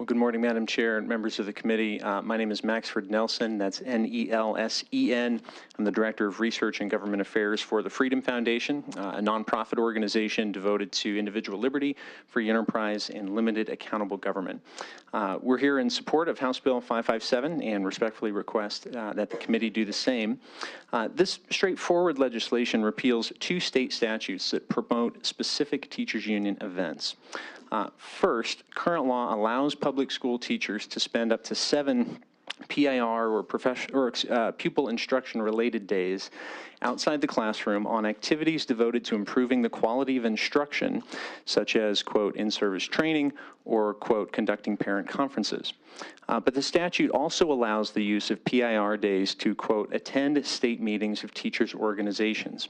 Well, good morning, Madam Chair and members of the committee. My name is Maxford Nelsen. That's N-E-L-S-E-N. I'm the Director of Research and Government Affairs for the Freedom Foundation, a nonprofit organization devoted to individual liberty, free enterprise, and limited accountable government. We're here in support of House Bill 557 and respectfully request that the committee do the same. This straightforward legislation repeals 2 state statutes that promote specific teachers union events. First, current law allows public school teachers to spend up to 7 PIR or pupil instruction related days outside the classroom on activities devoted to improving the quality of instruction, such as, quote, in-service training or, quote, conducting parent conferences. But the statute also allows the use of PIR days to, quote, attend state meetings of teachers' organizations.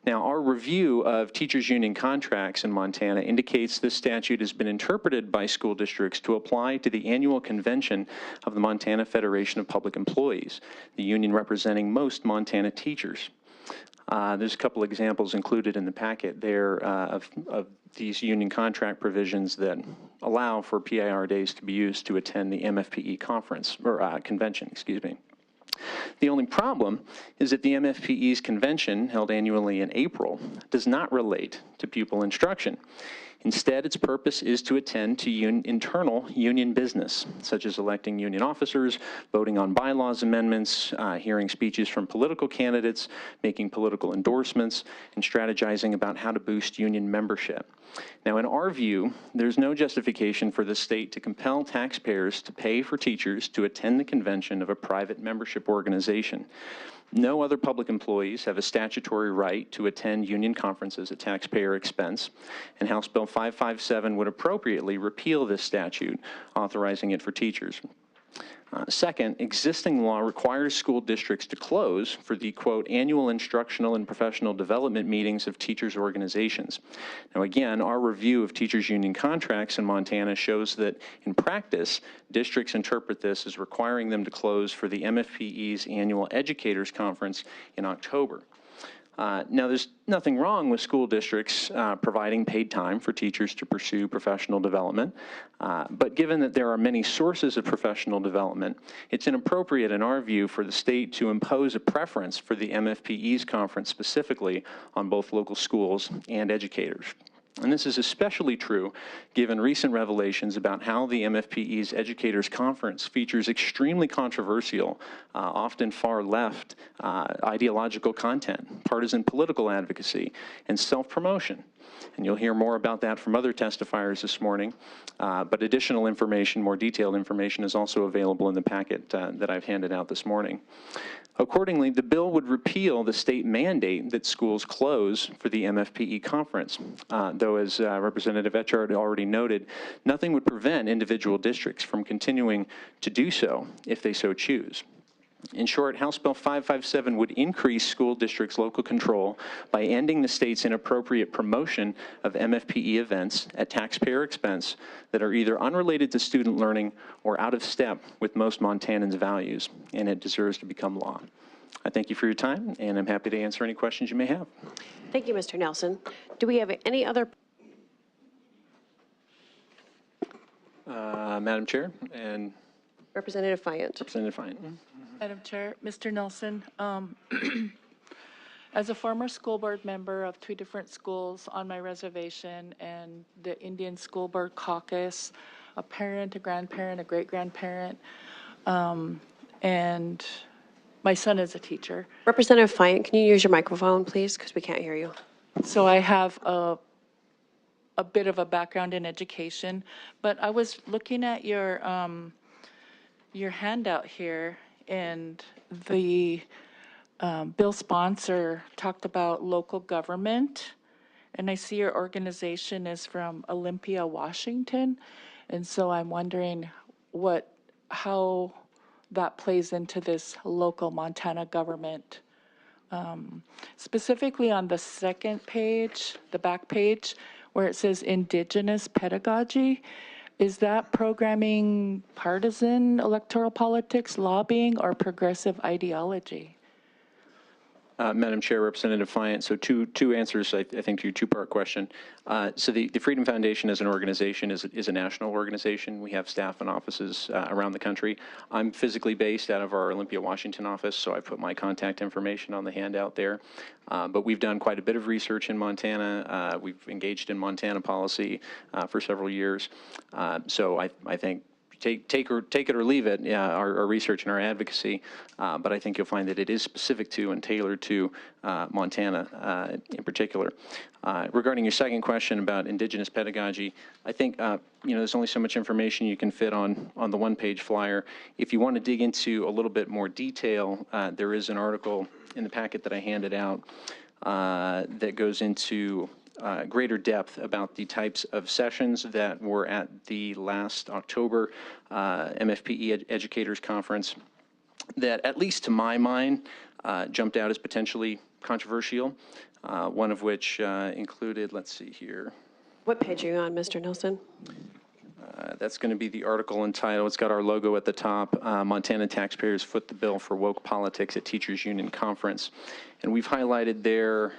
Now, our review of teachers' union contracts in Montana indicates this statute has been interpreted by school districts to apply to the annual convention of the Montana Federation of Public Employees, the union representing most Montana teachers. There's a couple examples included in the packet there of these union contract provisions that allow for PIR days to be used to attend the MFPE conference, or convention, excuse me. The only problem is that the MFPE's convention, held annually in April, does not relate to pupil instruction. Instead, its purpose is to attend to internal union business, such as electing union officers, voting on bylaws amendments, hearing speeches from political candidates, making political endorsements, and strategizing about how to boost union membership. Now, in our view, there's no justification for the state to compel taxpayers to pay for teachers to attend the convention of a private membership organization. No other public employees have a statutory right to attend union conferences at taxpayer expense, and House Bill 557 would appropriately repeal this statute, authorizing it for teachers. Second, existing law requires school districts to close for the, quote, annual instructional and professional development meetings of teachers' organizations. Now, again, our review of teachers' union contracts in Montana shows that, in practice, districts interpret this as requiring them to close for the MFPE's annual educators conference in October. Now, there's nothing wrong with school districts providing paid time for teachers to pursue professional development, but given that there are many sources of professional development, it's inappropriate in our view for the state to impose a preference for the MFPE's conference specifically on both local schools and educators. And this is especially true given recent revelations about how the MFPE's Educators Conference features extremely controversial, often far left ideological content, partisan political advocacy, and self-promotion. And you'll hear more about that from other testifiers this morning, but additional information, more detailed information, is also available in the packet that I've handed out this morning. Accordingly, the bill would repeal the state mandate that schools close for the MFPE conference, though as Representative Etchart already noted, nothing would prevent individual districts from continuing to do so if they so choose. In short, House Bill 557 would increase school districts' local control by ending the state's inappropriate promotion of MFPE events at taxpayer expense that are either unrelated to student learning or out of step with most Montanans' values, and it deserves to become law. I thank you for your time, and I'm happy to answer any questions you may have. Thank you, Mr. Nelson. Do we have any other? Madam Chair and Representative Fayant. Representative Fayant. Madam Chair, Mr. Nelson, as a former school board member of 2 different schools on my reservation and the Indian School Board Caucus, a parent, a grandparent, a great-grandparent, and my son is a teacher. Representative Fayant, can you use your microphone, please, because we can't hear you. So I have a bit of a background in education, but I was looking at your handout here, and the bill sponsor talked about local government, and I see your organization is from Olympia, Washington, and so I'm wondering how that plays into this local Montana government. Specifically on the second page, the back page, where it says Indigenous Pedagogy, is that programming partisan electoral politics, lobbying, or progressive ideology? Madam Chair, Representative Fayant. So two answers, I think, to your two-part question. So the Freedom Foundation as an organization is a national organization. We have staff and offices around the country. I'm physically based out of our Olympia, Washington office, so I put my contact information on the handout there. But we've done quite a bit of research in Montana. We've engaged in Montana policy for several years. So I think take it or leave it, our research and our advocacy, but I think you'll find that it is specific to and tailored to Montana in particular. Regarding your second question about indigenous pedagogy, I think there's only so much information you can fit on the one-page flyer. If you want to dig into a little bit more detail, there is an article in the packet that I handed out that goes into greater depth about the types of sessions that were at the last October MFPE Educators Conference that, at least to my mind, jumped out as potentially controversial, one of which included, let's see here. What page are you on, Mr. Nelson? That's going to be the article entitled, it's got our logo at the top, Montana Taxpayers Foot the Bill for Woke Politics at Teachers Union Conference. And we've highlighted there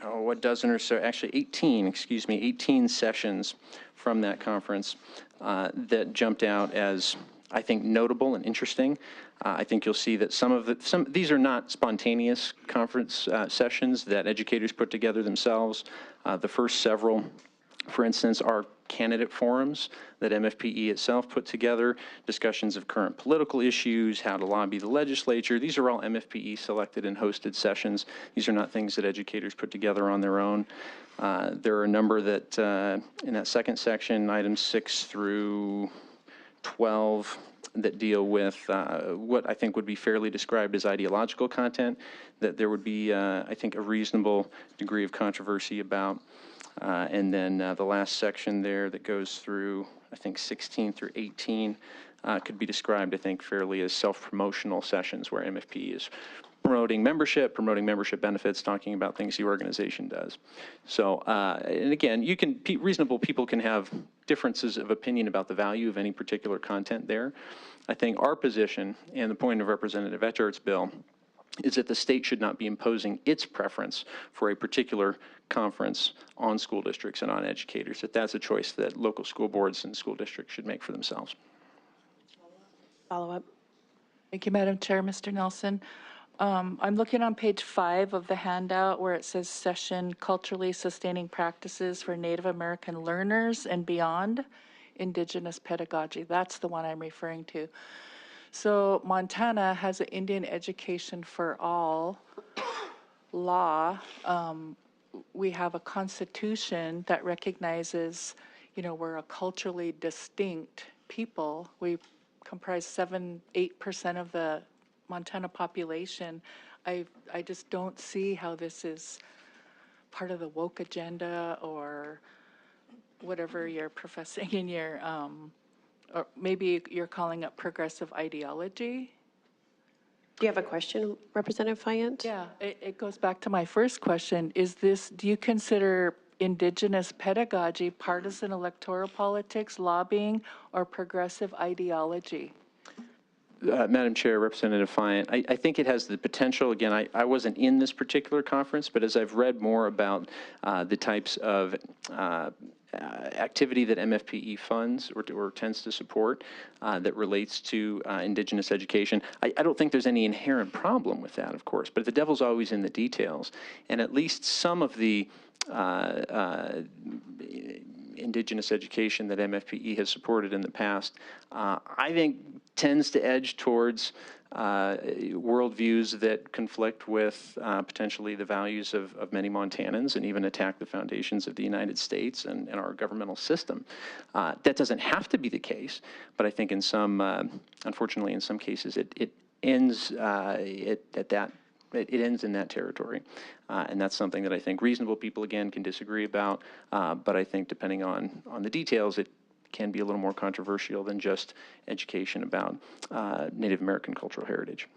a dozen or so, actually 18 sessions from that conference that jumped out as, I think, notable and interesting. I think you'll see that these are not spontaneous conference sessions that educators put together themselves. The first several, for instance, are candidate forums that MFPE itself put together, discussions of current political issues, how to lobby the legislature. These are all MFPE selected and hosted sessions. These are not things that educators put together on their own. There are a number that, in that second section, items 6 through 12, that deal with what I think would be fairly described as ideological content, that there would be, I think, a reasonable degree of controversy about. And then the last section there that goes through, I think, 16 through 18 could be described, I think, fairly as self-promotional sessions where MFP is promoting membership benefits, talking about things the organization does. So, and again, reasonable people can have differences of opinion about the value of any particular content there. I think our position and the point of Representative Etchart's bill is that the state should not be imposing its preference for a particular conference on school districts and on educators, that that's a choice that local school boards and school districts should make for themselves. Follow up. Thank you, Madam Chair. Mr. Nelson. I'm looking on page 5 of the handout where it says session culturally sustaining practices for Native American learners and beyond indigenous pedagogy. That's the one I'm referring to. So Montana has an Indian Education for All law. We have a constitution that recognizes, we're a culturally distinct people. We comprise 7-8% of the Montana population. I just don't see how this is part of the woke agenda or whatever you're professing in your, or maybe you're calling it progressive ideology. Do you have a question, Representative Fayant? Yeah, it goes back to my first question. Do you consider indigenous pedagogy partisan electoral politics, lobbying, or progressive ideology? Madam Chair, Representative Fayant, I think it has the potential. Again, I wasn't in this particular conference, but as I've read more about the types of activity that MFPE funds or tends to support that relates to indigenous education, I don't think there's any inherent problem with that, of course, but the devil's always in the details. And at least some of the indigenous education that MFPE has supported in the past, I think tends to edge towards worldviews that conflict with potentially the values of many Montanans and even attack the foundations of the United States and our governmental system. That doesn't have to be the case, but I think in some, unfortunately in some cases, it ends it ends in that territory. And that's something that I think reasonable people, again, can disagree about. But I think depending on the details, it can be a little more controversial than just education about Native American cultural heritage.